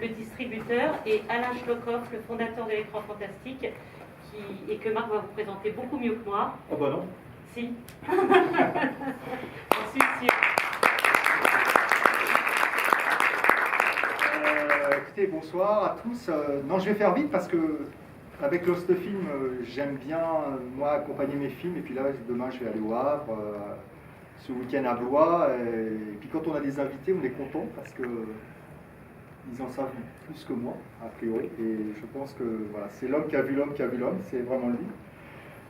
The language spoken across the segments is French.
le distributeur, et Alain Schlockhoff, le fondateur de l'Écran Fantastique, et que Marc va vous présenter beaucoup mieux que moi. Oh bah non. Si. J'en suis sûre. Écoutez, bonsoir à tous. Non, je vais faire vite parce que avec Lost Film, j'aime bien moi accompagner mes films. Et puis là, demain, je vais aller au Havre, ce week-end à Blois. Et puis quand on a des invités, on est content parce que ils en savent plus que moi, a priori. Et je pense que voilà, c'est l'homme qui a vu l'homme qui a vu l'homme. C'est vraiment lui.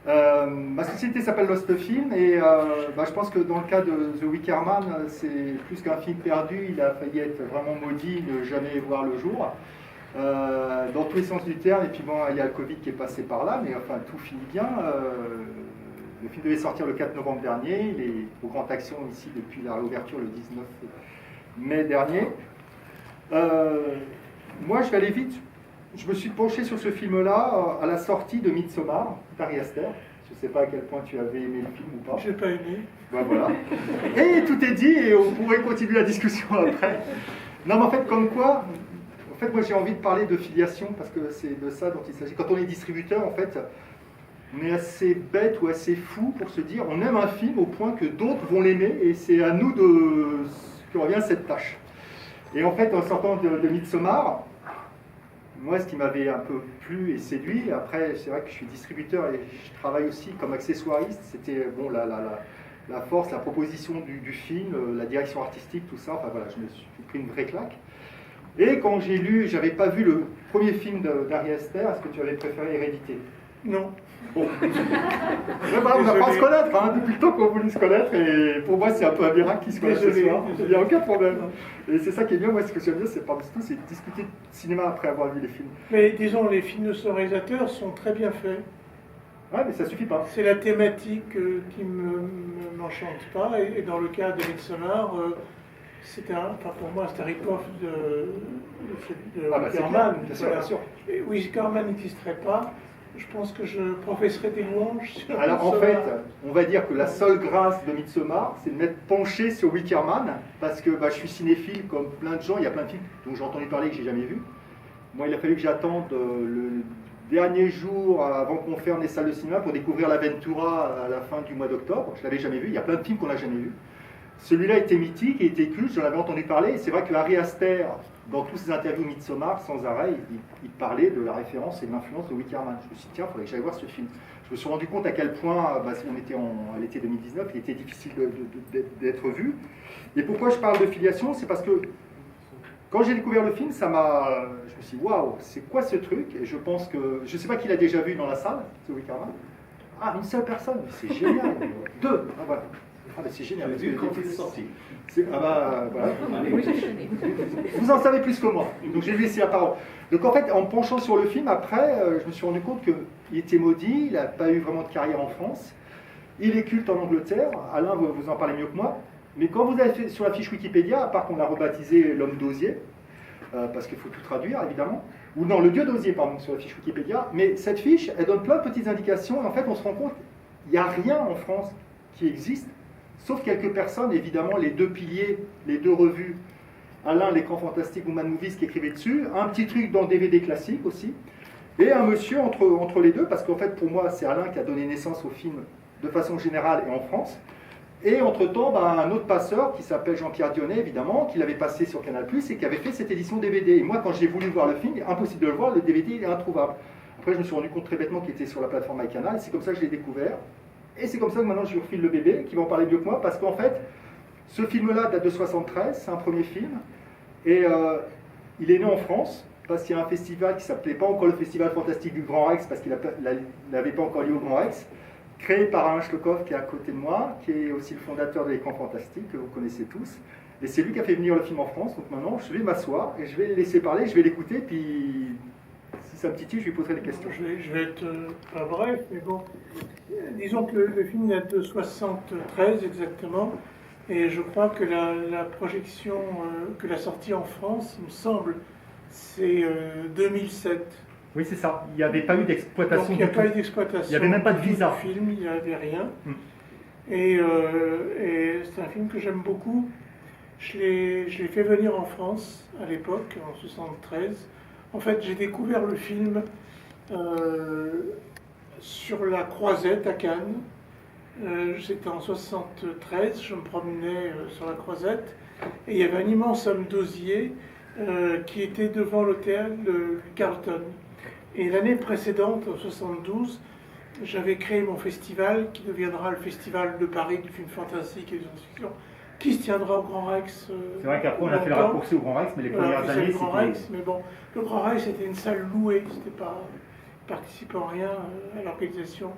Ma société s'appelle Lost Film et je pense que dans le cas de The Wicker Man, c'est plus qu'un film perdu, il a failli être vraiment maudit, ne jamais voir le jour, dans tous les sens du terme. Et puis bon, il y a le Covid qui est passé par là, mais enfin tout finit bien. Le film devait sortir le 4 novembre dernier, il est au Grand Action ici depuis la réouverture le 19 mai dernier. Moi je vais aller vite. Je me suis penché sur ce film-là à la sortie de Midsommar, d'Ari Aster. Je ne sais pas à quel point tu avais aimé le film ou pas. Je n'ai pas aimé. Ben voilà. Et tout est dit et on pourrait continuer la discussion après. Non mais en fait, comme quoi, moi j'ai envie de parler de filiation parce que c'est de ça dont il s'agit. Quand on est distributeur, en fait, on est assez bête ou assez fou pour se dire on aime un film au point que d'autres vont l'aimer et c'est à nous que revient cette tâche. Et en fait, en sortant de Midsommar, moi, ce qui m'avait un peu plu et séduit, après, c'est vrai que je suis distributeur et je travaille aussi comme accessoiriste, c'était bon, la force, la proposition du film, la direction artistique, tout ça, enfin voilà, je me suis pris une vraie claque. Et quand j'ai lu, j'avais pas vu le premier film d'Ari Aster, est-ce que tu avais préféré Hérédité? Non. Bon. On apprend à se connaître, hein, depuis le temps qu'on voulait se connaître, et pour moi c'est un peu un miracle qui se connaisse ce soir. Il n'y a aucun problème. Et c'est ça qui est bien, moi ce que j'aime bien, c'est pas du tout, c'est discuter de cinéma après avoir vu les films. Mais disons, les films de ce réalisateur sont très bien faits. Ouais, mais ça suffit pas. C'est la thématique qui ne m'enchante pas, et dans le cas de Midsommar, pour moi, c'est un rip-off de Wickerman. Bien sûr. Et Wickerman n'existerait pas. Je pense que je professerai des louanges sur Alors en fait, on va dire que la seule grâce de Midsommar, c'est de m'être penché sur Wickerman, parce que je suis cinéphile comme plein de gens, il y a plein de films dont j'ai entendu parler que j'ai jamais vu. Moi, il a fallu que j'attende le dernier jour avant qu'on ferme les salles de cinéma pour découvrir l'Aventura à la fin du mois d'octobre. Je ne l'avais jamais vu, il y a plein de films qu'on n'a jamais vus. Celui-là était mythique et était culte, j'en avais entendu parler, et c'est vrai que Ari Aster, dans toutes ses interviews Midsommar, sans arrêt, il parlait de la référence et de l'influence de Wickerman. Je me suis dit, tiens, il faudrait que j'aille voir ce film. Je me suis rendu compte à quel point, on était à l'été 2019, il était difficile d'être vu. Et pourquoi je parle de filiation? C'est parce que quand j'ai découvert le film, je me suis dit, waouh, c'est quoi ce truc? Et je pense que, je ne sais pas qui l'a déjà vu dans la salle, ce Wickerman. Ah, une seule personne, c'est génial. Deux, ah, voilà. Ah ben c'est génial. J'ai vu quand il est sorti. Voilà. Vous en savez plus que moi, donc j'ai laissé la parole. Donc en fait, en me penchant sur le film, après, je me suis rendu compte qu'il était maudit, il n'a pas eu vraiment de carrière en France. Il est culte en Angleterre, Alain vous en parlez mieux que moi. Mais quand vous allez fait sur la fiche Wikipédia, à part qu'on l'a rebaptisé l'homme d'osier, parce qu'il faut tout traduire évidemment, ou non, le dieu d'osier, pardon, sur la fiche Wikipédia, mais cette fiche, elle donne plein de petites indications, et en fait on se rend compte, il n'y a rien en France qui existe, sauf quelques personnes, évidemment, les deux piliers, les deux revues, Alain, l'Écran Fantastique ou Mad Movies qui écrivait dessus, un petit truc dans le DVD classique aussi, et un monsieur entre les deux, parce qu'en fait, pour moi, c'est Alain qui a donné naissance au film de façon générale et en France. Et entre-temps, un autre passeur qui s'appelle Jean-Pierre Dionnet, évidemment, qui l'avait passé sur Canal+, et qui avait fait cette édition DVD. Et moi, quand j'ai voulu voir le film, impossible de le voir, le DVD il est introuvable. Après, je me suis rendu compte très bêtement qu'il était sur la plateforme MyCanal, et c'est comme ça que je l'ai découvert. Et c'est comme ça que maintenant je lui refile le bébé, qui va en parler mieux que moi, parce qu'en fait, ce film-là date de 1973, c'est un premier film, et il est né en France, parce qu'il y a un festival qui ne s'appelait pas encore le Festival Fantastique du Grand Rex, parce qu'il n'avait pas encore lieu au Grand Rex, créé par Alain Schlockhoff, qui est à côté de moi, qui est aussi le fondateur de l'Écran Fantastique, que vous connaissez tous, et c'est lui qui a fait venir le film en France, donc maintenant je vais m'asseoir, et je vais le laisser parler, je vais l'écouter, puis si ça me titille, je lui poserai des questions. Je vais être pas bref, mais bon. Disons que le film date de 73 exactement, et je crois que la projection, que la sortie en France, il me semble, c'est 2007. Oui, c'est ça. Il n'y avait pas eu d'exploitation. Donc il n'y a pas eu d'exploitation. Il n'y avait même pas de visa. Du film, il n'y avait rien. Et c'est un film que j'aime beaucoup. Je l'ai fait venir en France à l'époque, en 73. En fait, j'ai découvert le film sur la Croisette à Cannes. C'était en 73, je me promenais sur la Croisette et il y avait un immense homme d'osier qui était devant l'hôtel Carlton. Et l'année précédente, en 72, j'avais créé mon festival qui deviendra le Festival de Paris du film fantastique et de science-fiction, qui se tiendra au Grand Rex. C'est vrai qu'après on a fait le raccourci au Grand Rex, mais les premières années Grand Rex, mais bon, le Grand Rex c'était une salle louée, c'était pas participant en rien à l'organisation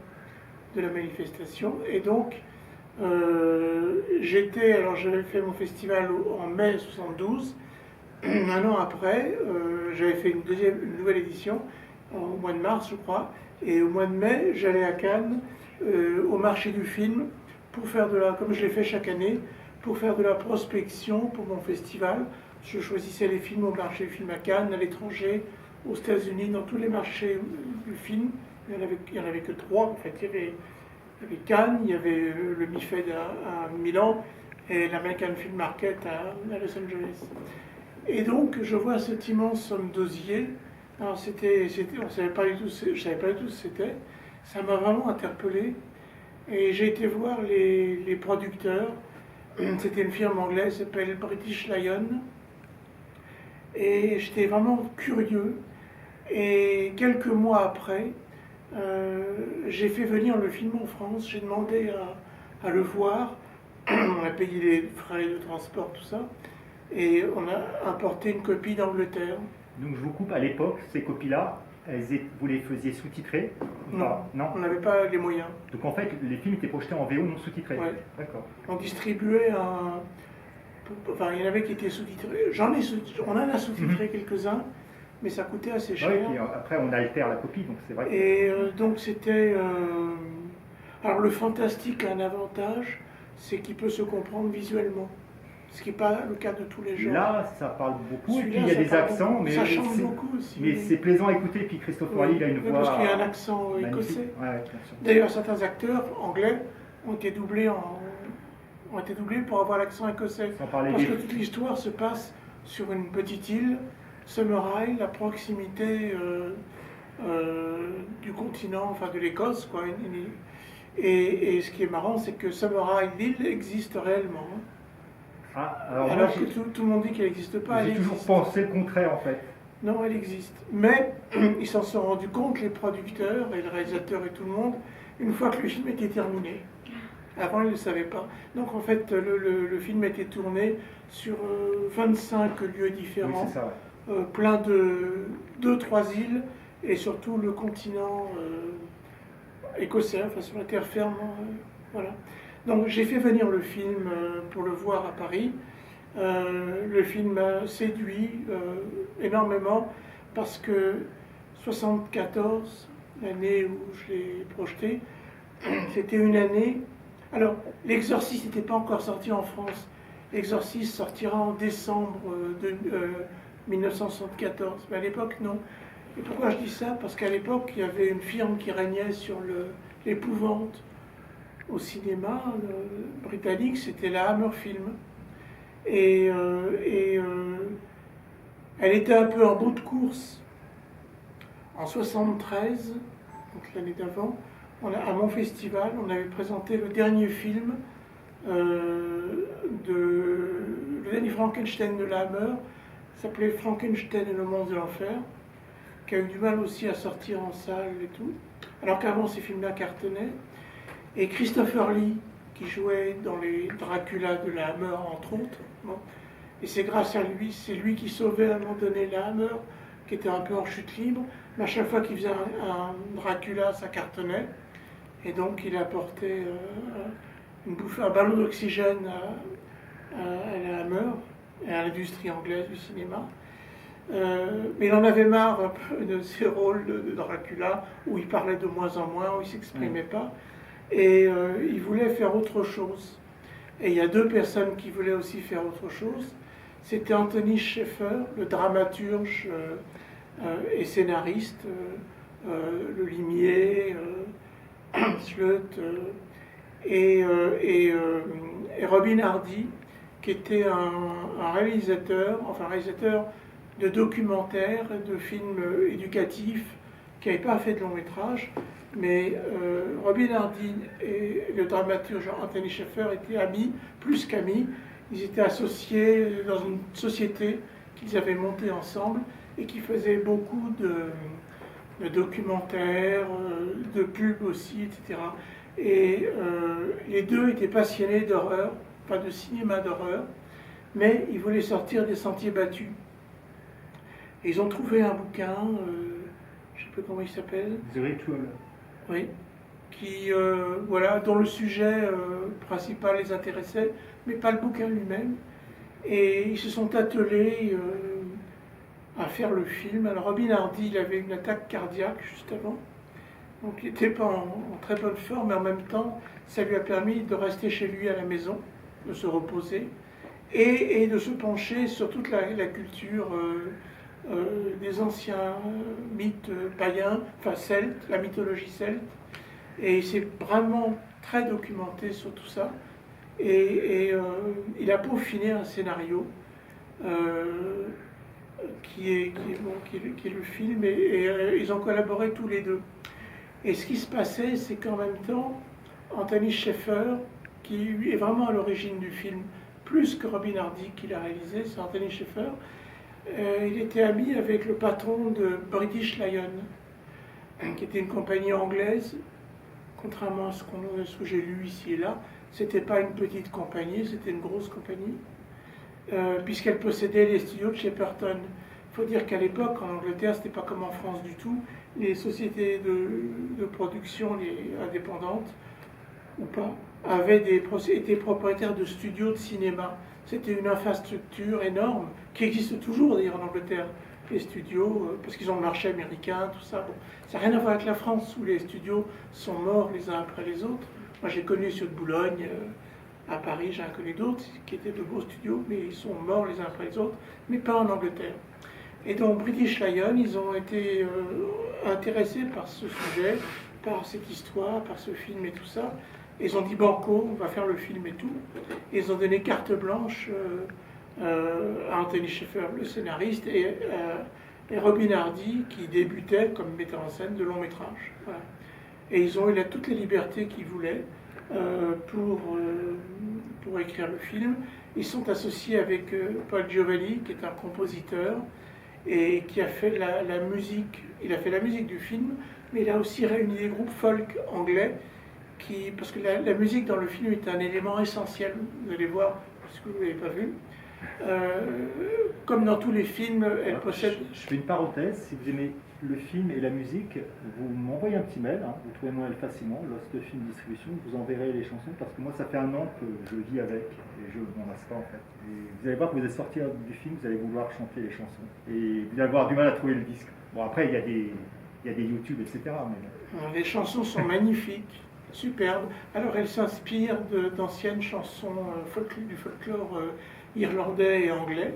de la manifestation. Et donc j'avais fait mon festival en mai 72. Un an après, j'avais fait une nouvelle édition au mois de mars, je crois. Et au mois de mai, j'allais à Cannes, au marché du film, pour faire comme je l'ai fait chaque année, pour faire de la prospection pour mon festival. Je choisissais les films au marché du film à Cannes, à l'étranger, aux États-Unis, dans tous les marchés du film. Il n'y en avait que 3, en fait. Il y avait Cannes, il y avait le MIFED à Milan et l'American Film Market à Los Angeles. Et donc, je vois cet immense homme d'osier. Alors, je ne savais pas du tout ce que c'était. Ça m'a vraiment interpellé. Et j'ai été voir les producteurs. C'était une firme anglaise qui s'appelle British Lion. Et j'étais vraiment curieux. Et quelques mois après, j'ai fait venir le film en France. J'ai demandé à le voir. On a payé les frais de transport, tout ça. Et on a importé une copie d'Angleterre. Donc je vous coupe, à l'époque, ces copies-là, vous les faisiez sous-titrer? Non, on n'avait pas les moyens. Donc en fait, les films étaient projetés en VO non sous-titrés? Ouais. D'accord. On distribuait Enfin, il y en avait qui étaient sous-titrés. On en a sous-titré quelques-uns, mais ça coûtait assez cher. Ouais, et après, on altère la copie, donc c'est vrai. Et donc c'était... Alors le fantastique a un avantage, c'est qu'il peut se comprendre visuellement. Ce qui n'est pas le cas de tous les gens. Là, ça parle beaucoup, et puis il y a des accents, mais ça chante beaucoup aussi. Mais c'est plaisant à écouter, puis Christopher Lee, il a une voix. Parce qu'il y a un accent écossais. Ouais, d'ailleurs, certains acteurs anglais ont été doublés pour avoir l'accent écossais. Parce que toute l'histoire se passe sur une petite île, Summer Isle, à proximité du continent, enfin de l'Écosse, quoi. Et ce qui est marrant, c'est que Summer Isle, l'île, existe réellement. Alors que tout le monde dit qu'elle n'existe pas. J'ai toujours pensé le contraire, en fait. Non, elle existe. Mais ils s'en sont rendus compte, les producteurs et le réalisateur et tout le monde, une fois que le film était terminé. Avant, ils ne le savaient pas. Donc en fait, le film était tourné sur 25 lieux différents, oui, c'est ça, ouais. Plein de 2-3 îles, et surtout le continent écossais, enfin sur la terre ferme. Voilà. Donc j'ai fait venir le film pour le voir à Paris. Le film m'a séduit énormément parce que 74, l'année où je l'ai projeté, c'était une année... Alors, L'Exorciste n'était pas encore sorti en France. L'Exorciste sortira en décembre 1974, mais à l'époque, non. Et pourquoi je dis ça? Parce qu'à l'époque, il y avait une firme qui régnait sur l'épouvante au cinéma britannique, c'était la Hammer Film. Et elle était un peu en bout de course. En 73, donc l'année d'avant, à mon festival, on avait présenté le dernier film, le dernier Frankenstein de la Hammer, s'appelait Frankenstein et le monstre de l'enfer, qui a eu du mal aussi à sortir en salle et tout, alors qu'avant ces films-là cartonnaient. Et Christopher Lee, qui jouait dans les Dracula de la Hammer, entre autres. Bon. Et c'est grâce à lui, c'est lui qui sauvait à un moment donné la Hammer, qui était un peu en chute libre. Mais à chaque fois qu'il faisait un Dracula, ça cartonnait. Et donc il a apporté un ballon d'oxygène à la Hammer et à l'industrie anglaise du cinéma. Mais il en avait marre un peu de ses rôles de Dracula, où il parlait de moins en moins, où il ne s'exprimait pas. Et il voulait faire autre chose. Et il y a 2 personnes qui voulaient aussi faire autre chose. C'était Anthony Sheffer, le dramaturge et scénariste, Le Limier, Slut, et Robin Hardy, qui était un réalisateur, de documentaires, de films éducatifs, qui n'avait pas fait de long métrage. Mais Robin Hardy et le dramaturge Anthony Sheffer étaient amis, plus qu'amis. Ils étaient associés dans une société qu'ils avaient montée ensemble et qui faisait beaucoup de documentaires, de pubs aussi, etc. Et les deux étaient passionnés d'horreur, pas de cinéma d'horreur, mais ils voulaient sortir des sentiers battus. Et ils ont trouvé un bouquin, je ne sais plus comment il s'appelle. The Ritual. Oui, qui, voilà, dont le sujet principal les intéressait, mais pas le bouquin lui-même. Et ils se sont attelés à faire le film. Alors Robin Hardy, il avait une attaque cardiaque juste avant, donc il n'était pas en très bonne forme, mais en même temps, ça lui a permis de rester chez lui à la maison, de se reposer, et de se pencher sur toute la culture des anciens mythes païens, enfin celtes, la mythologie celte. Et il s'est vraiment très documenté sur tout ça. Et il a peaufiné un scénario qui est le film, et ils ont collaboré tous les deux. Et ce qui se passait, c'est qu'en même temps, Anthony Sheffer, qui est vraiment à l'origine du film, plus que Robin Hardy qui l'a réalisé, c'est Anthony Sheffer, il était ami avec le patron de British Lion, qui était une compagnie anglaise. Contrairement à ce que j'ai lu ici et là, c'était pas une petite compagnie, c'était une grosse compagnie, puisqu'elle possédait les studios de Shepperton. Il faut dire qu'à l'époque, en Angleterre, c'était pas comme en France du tout. Les sociétés de production, les indépendantes, ou pas, étaient propriétaires de studios de cinéma. C'était une infrastructure énorme, qui existe toujours d'ailleurs en Angleterre, les studios, parce qu'ils ont le marché américain, tout ça. Bon, ça n'a rien à voir avec la France, où les studios sont morts les uns après les autres. Moi j'ai connu ceux de Boulogne, à Paris, j'en ai connu d'autres qui étaient de beaux studios, mais ils sont morts les uns après les autres, mais pas en Angleterre. Et donc British Lion, ils ont été intéressés par ce sujet, par cette histoire, par ce film et tout ça. Et ils ont dit banco, on va faire le film et tout. Et ils ont donné carte blanche à Anthony Sheffer, le scénariste, et Robin Hardy, qui débutait comme metteur en scène de long métrage. Voilà. Et ils ont eu toutes les libertés qu'ils voulaient pour écrire le film. Ils sont associés avec Paul Giovanni, qui est un compositeur, et qui a fait la musique. Il a fait la musique du film, mais il a aussi réuni des groupes folk anglais, parce que la musique dans le film est un élément essentiel. Vous allez voir, parce que vous ne l'avez pas vu. Comme dans tous les films, elle possède... Je fais une parenthèse, si vous aimez le film et la musique, vous m'envoyez un petit mail, vous trouvez Noël facilement, Lost Film Distribution, je vous enverrai les chansons, parce que moi ça fait 1 an que je vis avec, et je m'en lasse pas en fait. Et vous allez voir que vous allez sortir du film, vous allez vouloir chanter les chansons, et vous allez avoir du mal à trouver le disque. Bon après il y a des YouTube, etc. Mais... Les chansons sont magnifiques, superbes. Alors elles s'inspirent d'anciennes chansons du folklore irlandais et anglais,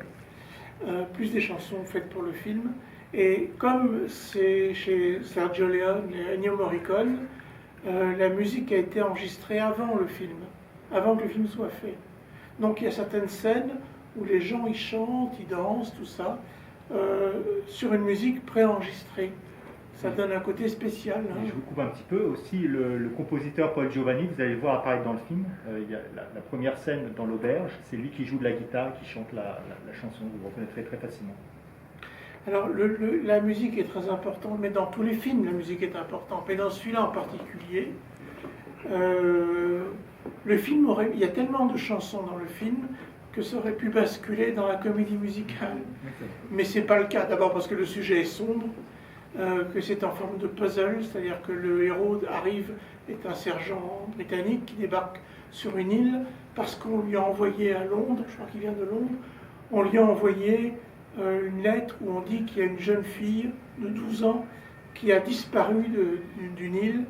plus des chansons faites pour le film. Et comme c'est chez Sergio Leone et Ennio Morricone, la musique a été enregistrée avant le film, avant que le film soit fait. Donc il y a certaines scènes où les gens ils chantent, ils dansent, tout ça, sur une musique préenregistrée. Ça donne un côté spécial. Et je vous coupe un petit peu aussi, le compositeur Paul Giovanni, vous allez le voir apparaître dans le film, il y a la première scène dans l'auberge, c'est lui qui joue de la guitare, qui chante la chanson, vous le reconnaîtrez très facilement. Alors la musique est très importante, mais dans tous les films la musique est importante, mais dans celui-là en particulier, le film il y a tellement de chansons dans le film que ça aurait pu basculer dans la comédie musicale. Mais c'est pas le cas, d'abord parce que le sujet est sombre, que c'est en forme de puzzle, c'est-à-dire que le héros est un sergent britannique qui débarque sur une île parce qu'on lui a envoyé à Londres, je crois qu'il vient de Londres, on lui a envoyé une lettre où on dit qu'il y a une jeune fille de 12 ans qui a disparu d'une île,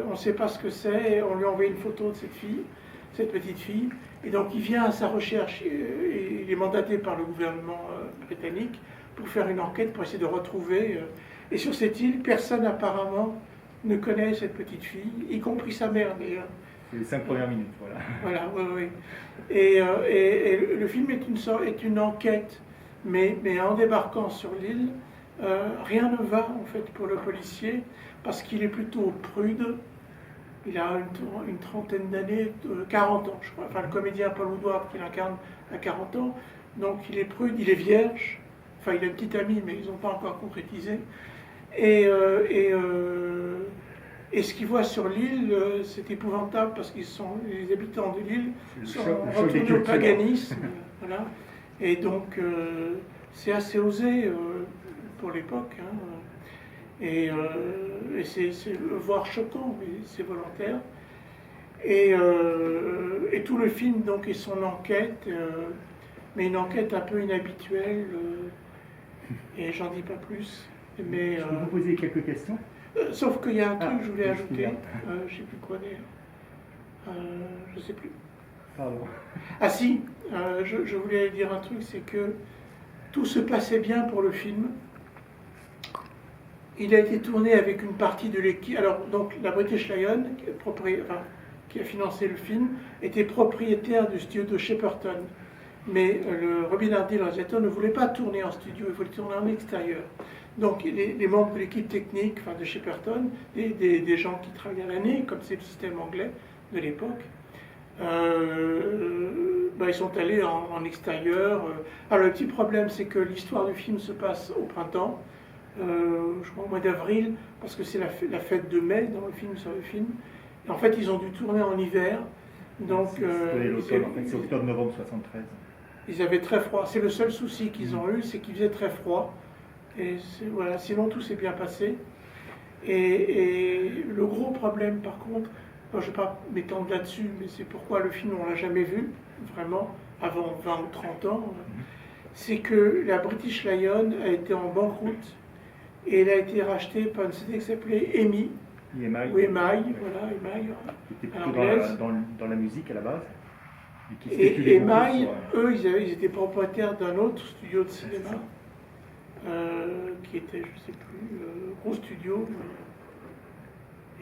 on ne sait pas ce que c'est, on lui a envoyé une photo de cette petite fille, et donc il vient à sa recherche, et il est mandaté par le gouvernement britannique pour faire une enquête, pour essayer de retrouver, et sur cette île, personne apparemment ne connaît cette petite fille, y compris sa mère d'ailleurs. C'est les 5 premières minutes, voilà. Voilà, oui. Et le film est une enquête, mais en débarquant sur l'île, rien ne va en fait pour le policier, parce qu'il est plutôt prude. Il a une trentaine d'années, 40 ans, je crois. Enfin, le comédien Paul Woodward qu'il incarne a 40 ans. Donc il est prude, il est vierge. Enfin, il a une petite amie, mais ils n'ont pas encore concrétisé. Et ce qu'ils voient sur l'île, c'est épouvantable parce qu'ils sont les habitants de l'île sont retournés au paganisme. Voilà. Et donc c'est assez osé pour l'époque. Hein. Et c'est voire choquant, mais c'est volontaire. Et tout le film donc est son enquête, mais une enquête un peu inhabituelle. Et j'en dis pas plus. Mais, je peux vous poser quelques questions? Sauf qu'il y a un truc que je voulais ajouter. Je ne sais plus quoi dire. Je ne sais plus. Pardon. Ah si, je voulais dire un truc, c'est que tout se passait bien pour le film. Il a été tourné avec une partie de l'équipe. Alors, donc, la British Lion, qui a financé le film, était propriétaire du studio de Shepperton. Mais le Robin Hardy, le réalisateur, ne voulait pas tourner en studio, il voulait tourner en extérieur. Donc les membres de l'équipe technique, enfin de Shepperton, des gens qui travaillent à l'année, comme c'est le système anglais de l'époque, ils sont allés en extérieur. Alors le petit problème, c'est que l'histoire du film se passe au printemps, je crois au mois d'avril, parce que c'est la fête de mai dans le film, sur le film. Et en fait, ils ont dû tourner en hiver. Donc, c'est octobre-novembre 73. Ils avaient très froid. C'est le seul souci qu'ils ont eu, c'est qu'il faisait très froid. Et voilà, sinon tout s'est bien passé. Et le gros problème, par contre, je ne vais pas m'étendre là-dessus, mais c'est pourquoi le film, on ne l'a jamais vu, vraiment, avant 20 ou 30 ans, c'est que la British Lion a été en banqueroute et elle a été rachetée par une société qui s'appelait EMI. EMI. Ou EMI, voilà, EMI. Qui était plutôt dans la musique à la base. Et EMI, eux, ils étaient propriétaires d'un autre studio de cinéma, qui était, je ne sais plus, gros studio.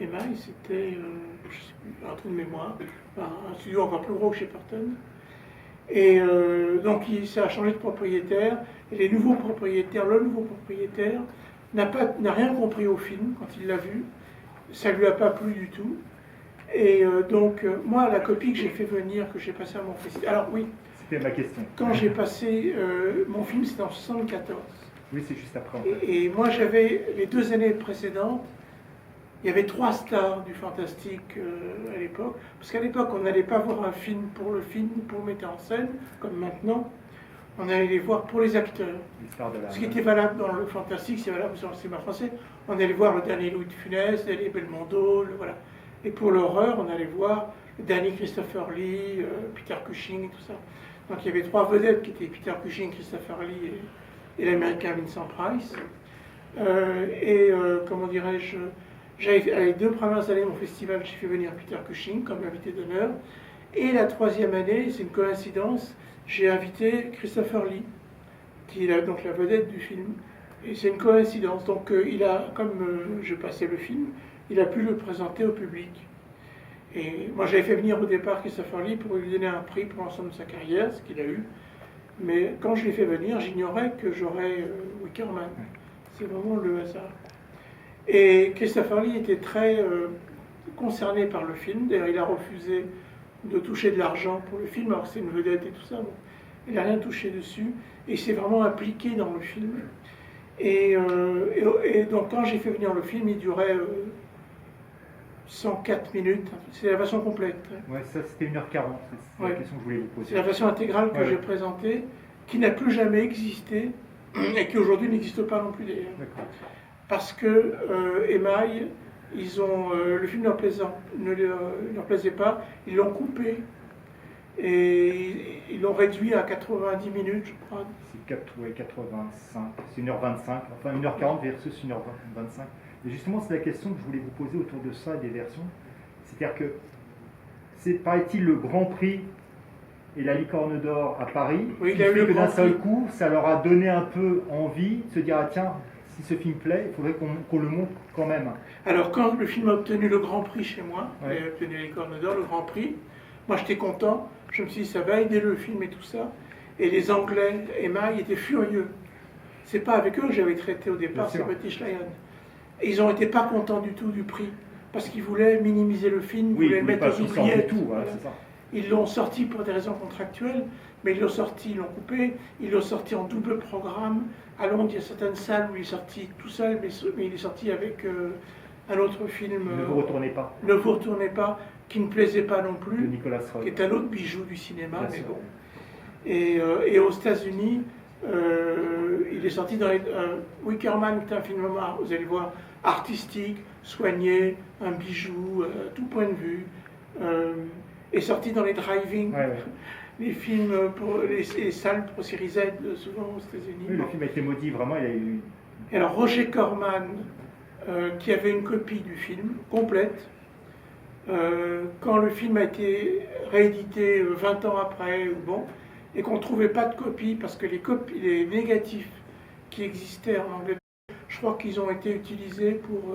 EMI, c'était, je sais plus, un trou de mémoire, un studio encore plus gros que Shepperton. Et donc, ça a changé de propriétaire. Et le nouveau propriétaire n'a rien compris au film quand il l'a vu. Ça ne lui a pas plu du tout. Et donc, moi, la copie que j'ai fait venir, que j'ai passée à mon festival. Alors, oui. C'était ma question. Quand j'ai passé. Mon film, c'était en 1974. Oui, c'est juste après. Et moi, j'avais. Les 2 années précédentes, il y avait 3 stars du fantastique à l'époque. Parce qu'à l'époque, on n'allait pas voir un film, pour le metteur en scène, comme maintenant. On allait les voir pour les acteurs. Ce qui était valable dans le fantastique, c'est valable dans le cinéma français. On allait voir le dernier Louis de Funès, les Belmondo, voilà. Et pour l'horreur, on allait voir le dernier Christopher Lee, Peter Cushing et tout ça. Donc il y avait 3 vedettes qui étaient Peter Cushing, Christopher Lee et l'américain Vincent Price. Comment dirais-je, les 2 premières années de mon festival, j'ai fait venir Peter Cushing comme invité d'honneur. Et la 3e année, c'est une coïncidence, j'ai invité Christopher Lee, qui est donc la vedette du film. Et c'est une coïncidence. Donc je passais le film, il a pu le présenter au public. Et moi j'avais fait venir au départ Christopher Lee pour lui donner un prix pour l'ensemble de sa carrière, ce qu'il a eu. Mais quand je l'ai fait venir, j'ignorais que j'aurais Wickerman. C'est vraiment le hasard. Et Christopher Lee était très concerné par le film. D'ailleurs, il a refusé de toucher de l'argent pour le film, alors que c'est une vedette et tout ça. Bon, il n'a rien touché dessus. Et il s'est vraiment impliqué dans le film. Et donc, quand j'ai fait venir le film, il durait 104 minutes. C'est la version complète. Ouais, ça c'était 1h40. C'est la question que je voulais vous poser. C'est la version intégrale que j'ai présentée, qui n'a plus jamais existé, et qui aujourd'hui n'existe pas non plus d'ailleurs. Parce que EMI, le film ne leur plaisait pas, ils l'ont coupé. Et ils l'ont réduit à 90 minutes, je crois. C'est 85, c'est 1h25, enfin 1h40 versus 1h25. Et justement, c'est la question que je voulais vous poser autour de ça et des versions. C'est-à-dire que c'est, paraît-il, le Grand Prix et la Licorne d'Or à Paris, oui, qui fait que d'un seul coup, ça leur a donné un peu envie de se dire, ah tiens, si ce film plaît, il faudrait qu'on le montre quand même. Alors, quand le film a obtenu le Grand Prix chez moi, Ouais. il a obtenu les Cornes d'Or, le Grand Prix, moi j'étais content, je me suis dit ça va aider le film et tout ça. Et les Anglais, Emma, ils étaient furieux. C'est pas avec eux que j'avais traité au départ, Bien c'est sûr. British Lion. Et ils ont été pas contents du tout du prix, parce qu'ils voulaient minimiser le film, ils Oui, voulaient il le ne mettre pas aux sous du oubliettes. tout, voilà, Voilà. c'est ça. Ils l'ont sorti pour des raisons contractuelles, mais ils l'ont sorti, ils l'ont coupé, ils l'ont sorti en double programme. À Londres, il y a certaines salles où il est sorti tout seul, mais il est sorti avec un autre film, Ne vous retournez pas, Ne vous retournez pas, qui ne plaisait pas non de plus, Nicolas Roeg. qui est un autre bijou du cinéma, Bien mais sûr. bon. Et aux États-Unis, il est sorti dans les. Wickerman, qui est un film, vous allez voir, artistique, soigné, un bijou, tout point de vue, est sorti dans les drive-in, Ouais, ouais. les films, pour les salles pour série Z, souvent aux États-Unis. Oui, le film a été maudit, vraiment, il a eu... Et alors Roger Corman, qui avait une copie du film complète, quand le film a été réédité 20 ans après, ou bon, et qu'on ne trouvait pas de copie, parce que les négatifs qui existaient en Angleterre, je crois qu'ils ont été utilisés pour,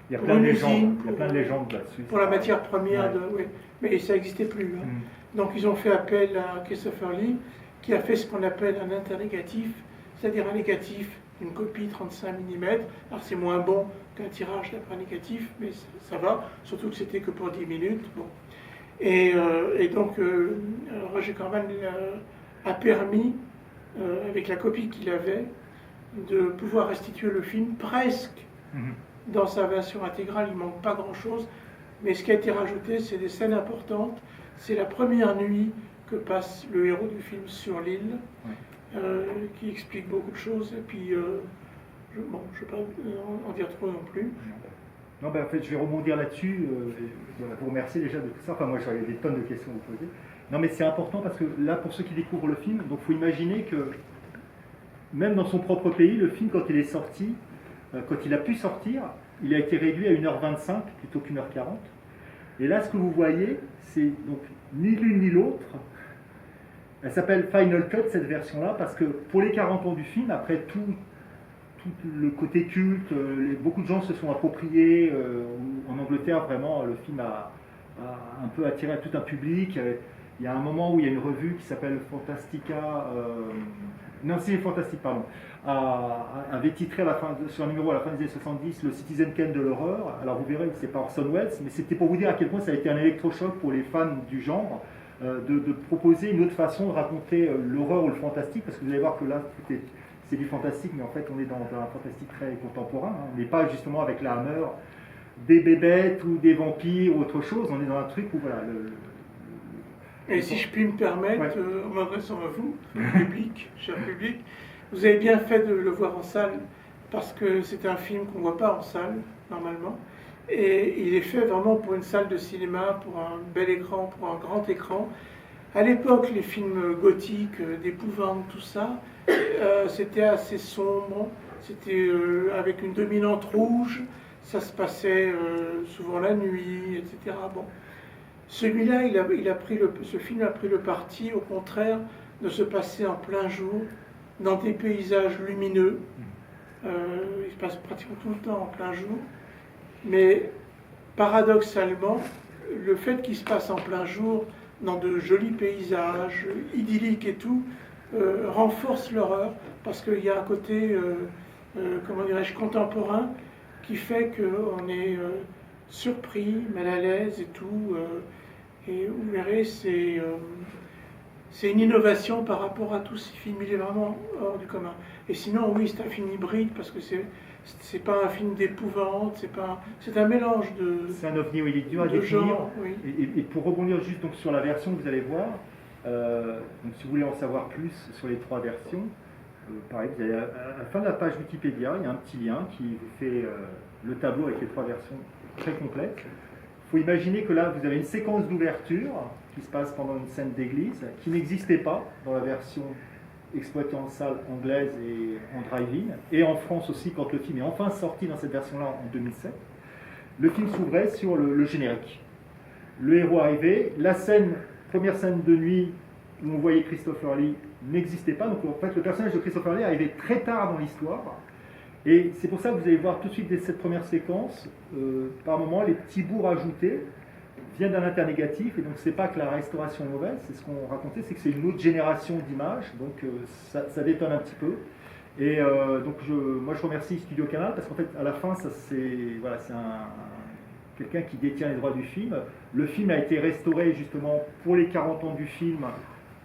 Il y a pour plein de une légendes, usine, il y a plein de légendes là-dessus. pour la matière première, Ouais. oui. Mais ça n'existait plus. Hein. Mm. Donc ils ont fait appel à Christopher Lee, qui a fait ce qu'on appelle un internégatif, c'est-à-dire un négatif, une copie 35 mm. Alors c'est moins bon qu'un tirage d'après négatif, mais ça va, surtout que c'était que pour 10 minutes. Bon. Et donc Roger Corman a permis, avec la copie qu'il avait, de pouvoir restituer le film presque Mhm. dans sa version intégrale. Il ne manque pas grand-chose, mais ce qui a été rajouté, c'est des scènes importantes. C'est la première nuit que passe le héros du film sur l'île, qui explique beaucoup de choses. Et puis, je ne vais pas en dire trop non plus. Non, ben, en fait, je vais rebondir là-dessus. Voilà, vous remercier déjà de tout ça. Enfin, moi, j'aurais des tonnes de questions à vous poser. Non, mais c'est important parce que là, pour ceux qui découvrent le film, donc faut imaginer que même dans son propre pays, le film, quand il est sorti, quand il a pu sortir, il a été réduit à 1h25 plutôt qu'1h40. Et là, ce que vous voyez, c'est donc ni l'une ni l'autre. Elle s'appelle Final Cut, cette version-là, parce que pour les 40 ans du film, après tout le côté culte, beaucoup de gens se sont appropriés. En Angleterre, vraiment, le film a un peu attiré tout un public. Il y a un moment où il y a une revue qui s'appelle Fantastica, non, c'est Fantastique, pardon, avait titré sur un numéro à la fin des années 70 le Citizen Kane de l'horreur. Alors vous verrez, c'est pas Orson Welles, mais c'était pour vous dire à quel point ça a été un électrochoc pour les fans du genre de proposer une autre façon de raconter l'horreur ou le fantastique, parce que vous allez voir que là, c'est du fantastique, mais en fait on est dans un fantastique très contemporain. Hein. On n'est pas justement avec la Hammer, des bébêtes ou des vampires ou autre chose, on est dans un truc où voilà, Et si je puis me permettre, Ouais. en m'adressant à vous, public, cher public, vous avez bien fait de le voir en salle, parce que c'est un film qu'on ne voit pas en salle, normalement. Et il est fait vraiment pour une salle de cinéma, pour un bel écran, pour un grand écran. À l'époque, les films gothiques, d'épouvante, tout ça, c'était assez sombre, c'était avec une dominante rouge, ça se passait souvent la nuit, etc. Bon. Celui-là, ce film a pris le parti, au contraire, de se passer en plein jour, dans des paysages lumineux. Il se passe pratiquement tout le temps en plein jour. Mais paradoxalement, le fait qu'il se passe en plein jour, dans de jolis paysages, idylliques et tout, renforce l'horreur, parce qu'il y a un côté, comment dirais-je, contemporain, qui fait qu'on est surpris, mal à l'aise et tout. Et vous verrez, c'est une innovation par rapport à tous ces films. Il est vraiment hors du commun. Et sinon, oui, c'est un film hybride, parce que c'est pas un film d'épouvante, c'est un mélange de... c'est un ovni où il est dur à de définir. genre, oui. Et pour rebondir juste donc, sur la version que vous allez voir, donc, si vous voulez en savoir plus sur les trois versions, pareil, vous allez à la fin de la page Wikipédia, il y a un petit lien qui vous fait le tableau avec les trois versions très complètes. Il faut imaginer que là, vous avez une séquence d'ouverture qui se passe pendant une scène d'église, qui n'existait pas dans la version exploitée en salle anglaise et en drive-in, et en France aussi, quand le film est enfin sorti dans cette version-là en 2007. Le film s'ouvrait sur le générique. Le héros arrivait, la première scène de nuit où on voyait Christopher Lee n'existait pas, donc en fait le personnage de Christopher Lee arrivait très tard dans l'histoire, Et c'est pour ça que vous allez voir tout de suite dès cette première séquence, par moment, les petits bouts rajoutés viennent d'un internégatif, et donc c'est pas que la restauration est mauvaise, c'est ce qu'on racontait, c'est que c'est une autre génération d'images, donc ça détonne un petit peu. Et donc moi je remercie Studio Canal, parce qu'en fait à la fin, c'est voilà, quelqu'un qui détient les droits du film. Le film a été restauré justement pour les 40 ans du film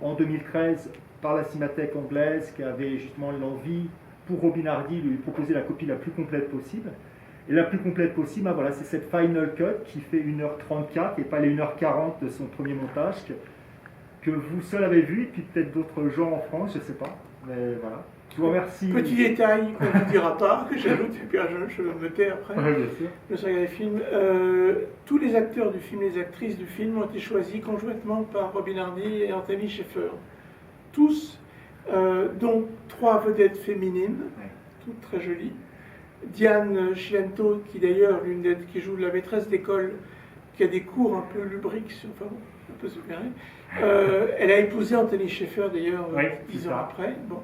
en 2013 par la Cinémathèque anglaise, qui avait justement l'envie pour Robin Hardy de lui proposer la copie la plus complète possible. Et la plus complète possible, voilà, c'est cette Final Cut qui fait 1h34 et pas les 1h40 de son premier montage que vous seul avez vu, et puis peut-être d'autres gens en France, je ne sais pas. Mais voilà. Je vous remercie. Petit détail qu'on ne vous dira pas, que j'ajoute, et puis je me tais après. Oui, bien sûr. Je regarde les films. Tous les acteurs du film, les actrices du film ont été choisis conjointement par Robin Hardy et Anthony Sheffer. Tous, dont 3 vedettes féminines, toutes très jolies. Diane Cilento, qui d'ailleurs qui joue la maîtresse d'école, qui a des cours un peu lubriques, enfin bon, un peu supérieurs. Elle a épousé Anthony Sheffer d'ailleurs 10 ans après. Bon.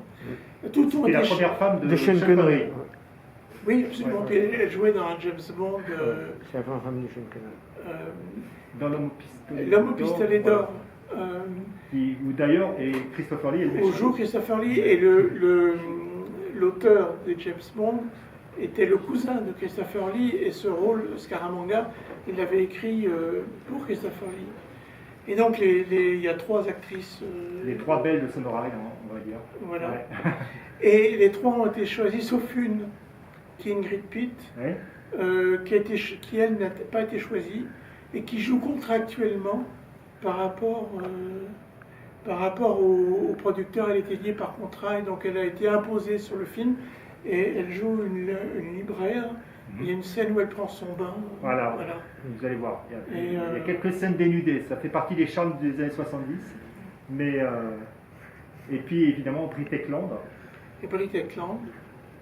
Tout C'était la première femme de Sean Connery. Oui, absolument. Puis elle jouait dans un James Bond. C'est la première femme de Sean Connery. Dans L'homme au pistolet d'or. L'homme au pistolet d'or. Où d'ailleurs, et Christopher Lee est le méchant. Au jour, Christopher Lee et l'auteur de James Bond était le cousin de Christopher Lee, et ce rôle, Scaramanga, il l'avait écrit pour Christopher Lee. Et donc il y a 3 actrices. Les 3 belles de Sonora, on va dire. Voilà. Ouais. Et les 3 ont été choisies, sauf une, qui est Ingrid Pitt, qui elle n'a pas été choisie, et qui joue contractuellement par rapport au producteur. Elle était liée par contrat, et donc elle a été imposée sur le film. Et elle joue une libraire. Il y a une scène où elle prend son bain. Voilà. Vous allez voir. Il y a quelques scènes dénudées. Ça fait partie des charmes des années 70. Mais, et puis évidemment, Britt Ekland. Et Britt Ekland.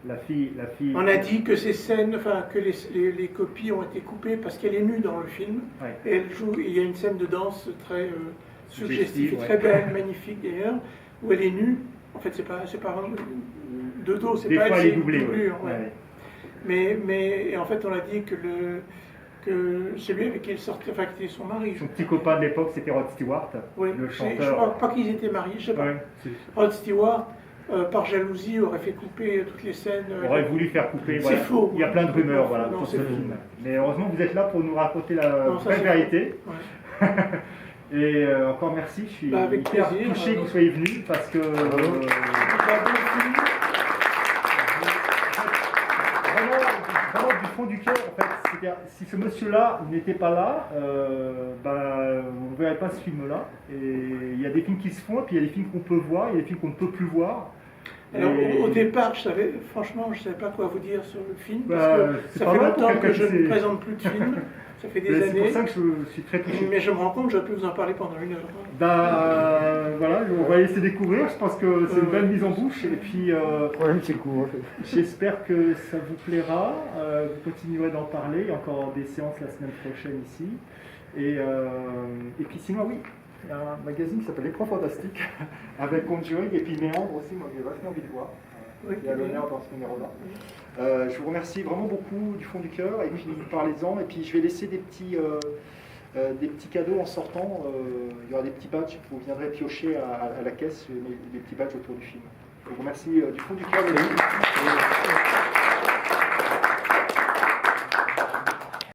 La fille. On a dit que ces scènes, que les copies ont été coupées parce qu'elle est nue dans le film. Ouais. Et elle joue. Il y a une scène de danse très suggestive et très belle, magnifique d'ailleurs, où elle est nue. En fait, c'est pas de dos, c'est pas elle, c'est une doublure. Ouais. Mais en fait, on a dit que celui avec qui elle sortait, enfin, qui était son mari. Son petit copain de l'époque, c'était Rod Stewart, le chanteur. Je crois pas qu'ils étaient mariés, je sais pas. Ouais, Rod Stewart, par jalousie, aurait fait couper toutes les scènes. Aurait voulu faire couper. C'est faux. Il y a plein de rumeurs, voilà, pour ce film. Mais heureusement, vous êtes là pour nous raconter la vraie vérité. Ouais. Et encore merci, je suis hyper touché que vous soyez venu parce que vraiment du fond du cœur, en fait, c'est-à-dire si ce monsieur-là n'était pas là, vous ne verrez pas ce film-là. Et il y a des films qui se font, et puis il y a des films qu'on peut voir, il y a des films qu'on ne peut plus voir. Alors, au départ, franchement, je ne savais pas quoi vous dire sur le film, parce que ça fait longtemps que je ne présente plus de films. Ça fait des années. C'est pour ça que je suis très touché. Mais je me rends compte que j'aurais pu vous en parler pendant 1 heure. Voilà, on va laisser découvrir. Je pense que c'est une belle mise en bouche. Et puis, le problème, c'est court. J'espère que ça vous plaira. Vous continuerez d'en parler. Il y a encore des séances la semaine prochaine ici. Et puis sinon, oui, il y a un magazine qui s'appelle L'écran fantastique avec Conjuring et puis Méandre aussi. Moi, j'ai vachement envie de voir. Il y a l'honneur dans ce numéro-là. Je vous remercie vraiment beaucoup du fond du cœur, et puis parlez-en, et puis je vais laisser des petits cadeaux en sortant. Il y aura des petits badges, vous viendrez piocher à la caisse des petits badges autour du film. Je vous remercie du fond du cœur.